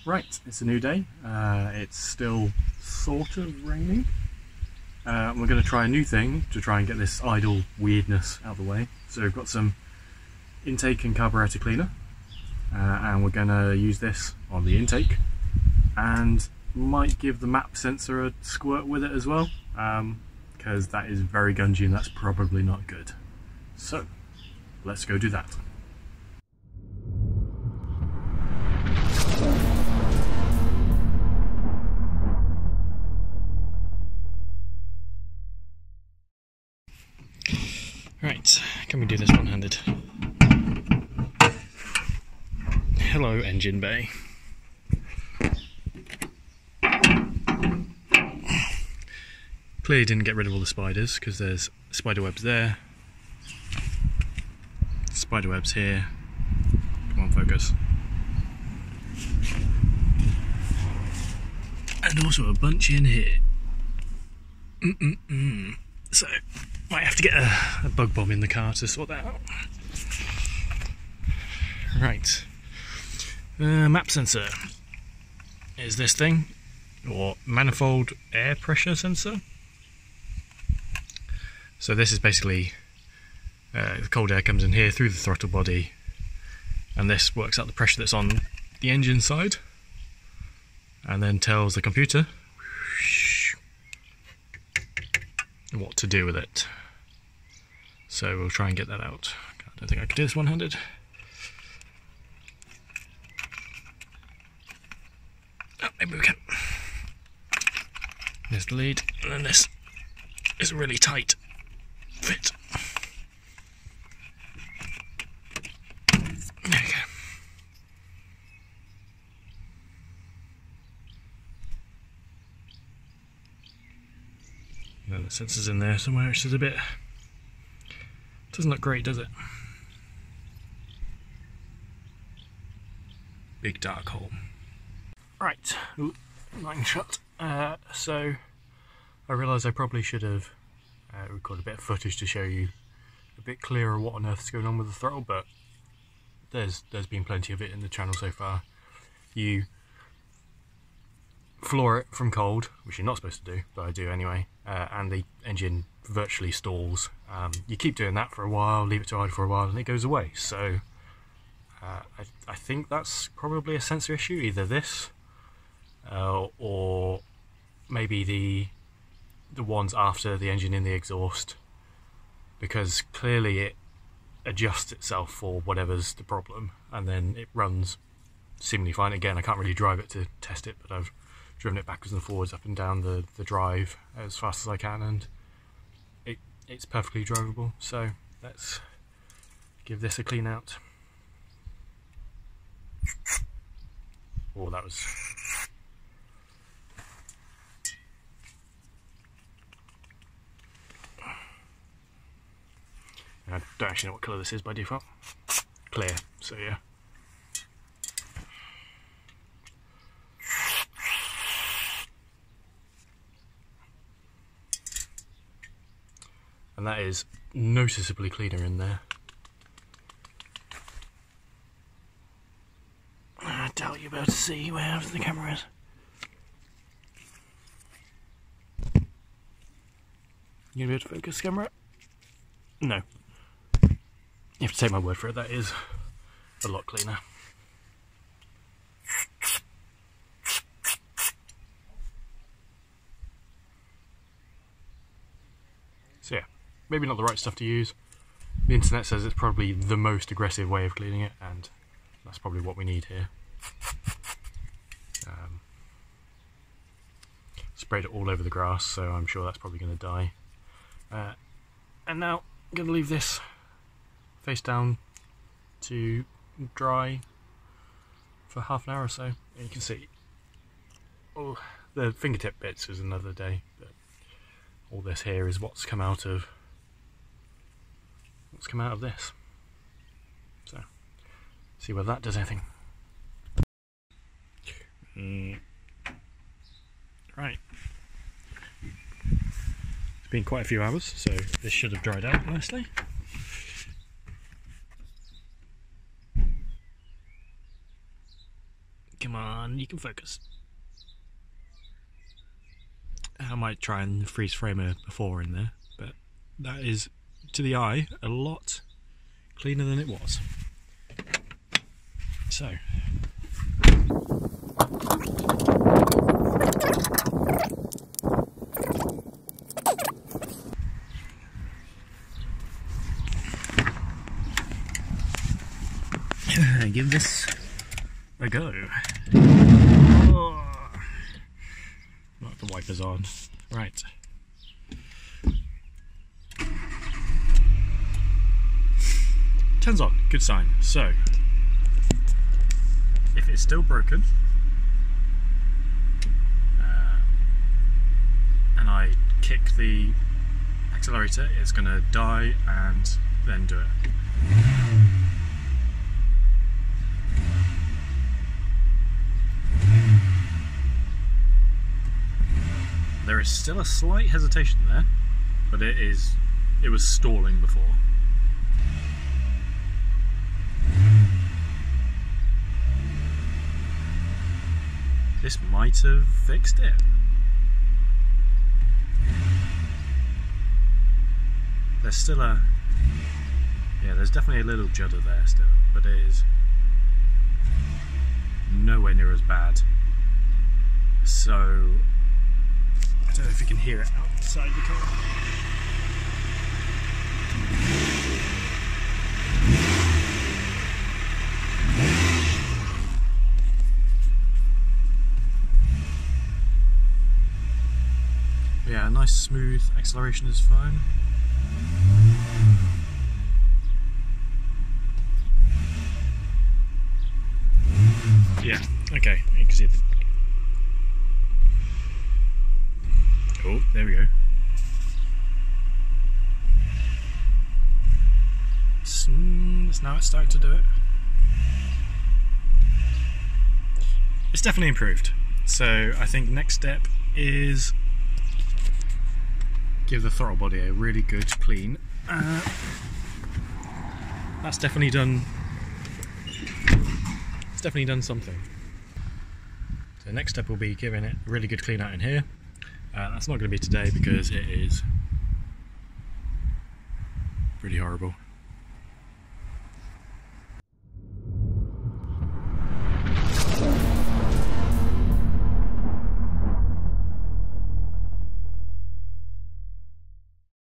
Right, it's a new day. It's still sort of raining. We're going to try a new thing to try and get this idle weirdness out of the way. So we've got some intake and carburetor cleaner, and we're going to use this on the intake, and might give the map sensor a squirt with it as well, because that is very gungy and that's probably not good. So let's go do that. Right, can we do this one-handed? Hello, engine bay. Clearly didn't get rid of all the spiders because there's spider webs there, spider webs here. Come on, focus. And also a bunch in here. So might have to get a bug bomb in the car to sort that out. Right, map sensor is this thing, or manifold air pressure sensor. So this is basically the cold air comes in here through the throttle body, and this works out the pressure that's on the engine side, and then tells the computer what to do with it. So we'll try and get that out. I don't think I can do this one-handed. Oh, maybe we can. There's the lead, and then this is a really tight fit. There we go. And the sensor's in there somewhere. It's just a bit... doesn't look great, does it? Big dark hole. Right, line shot. So I realise I probably should have recorded a bit of footage to show you a bit clearer what on earth is going on with the throttle, but there's been plenty of it in the channel so far. You floor it from cold, which you're not supposed to do, but I do anyway, and the engine virtually stalls. You keep doing that for a while, leave it to idle for a while, and it goes away. So I think that's probably a sensor issue, either this or maybe the ones after the engine in the exhaust, because clearly it adjusts itself for whatever's the problem, and then it runs seemingly fine. Again, I can't really drive it to test it, but I've driven it backwards and forwards up and down the drive as fast as I can, and it's perfectly drivable. So let's give this a clean out. Oh, that was... I don't actually know what colour this is by default. Clear, so yeah. And that is noticeably cleaner in there. I doubt you'll be able to see where the camera is. You gonna be able to focus the camera? No. You have to take my word for it, that is a lot cleaner. So yeah, maybe not the right stuff to use. The internet says it's probably the most aggressive way of cleaning it, and that's probably what we need here. Sprayed it all over the grass, so I'm sure that's probably going to die. And now I'm going to leave this face down to dry for half an hour or so. And you can see, oh, the fingertip bits is another day, but all this here is what's come out of this. So see whether that does anything. Right, it's been quite a few hours, so this should have dried out nicely. Come on, on, you can focus. I might try and freeze frame a before in there, but that is, to the eye, a lot cleaner than it was. So. Give this a go. Oh. Knock the wipers on. Right. Turns on. Good sign. So, if it's still broken, and I kick the accelerator, it's going to die and then do it. There is still a slight hesitation there, but it was stalling before. This might have fixed it. There's still there's definitely a little judder there still, but it is nowhere near as bad. So, I don't know if you can hear it outside the car. Yeah, nice smooth acceleration is fine. Yeah, okay, you can see it. Oh, there we go. Now it's starting to do it. It's definitely improved. So I think next step is give the throttle body a really good clean. That's definitely done. It's definitely done something. So the next step will be giving it a really good clean out in here. That's not going to be today because it is pretty horrible.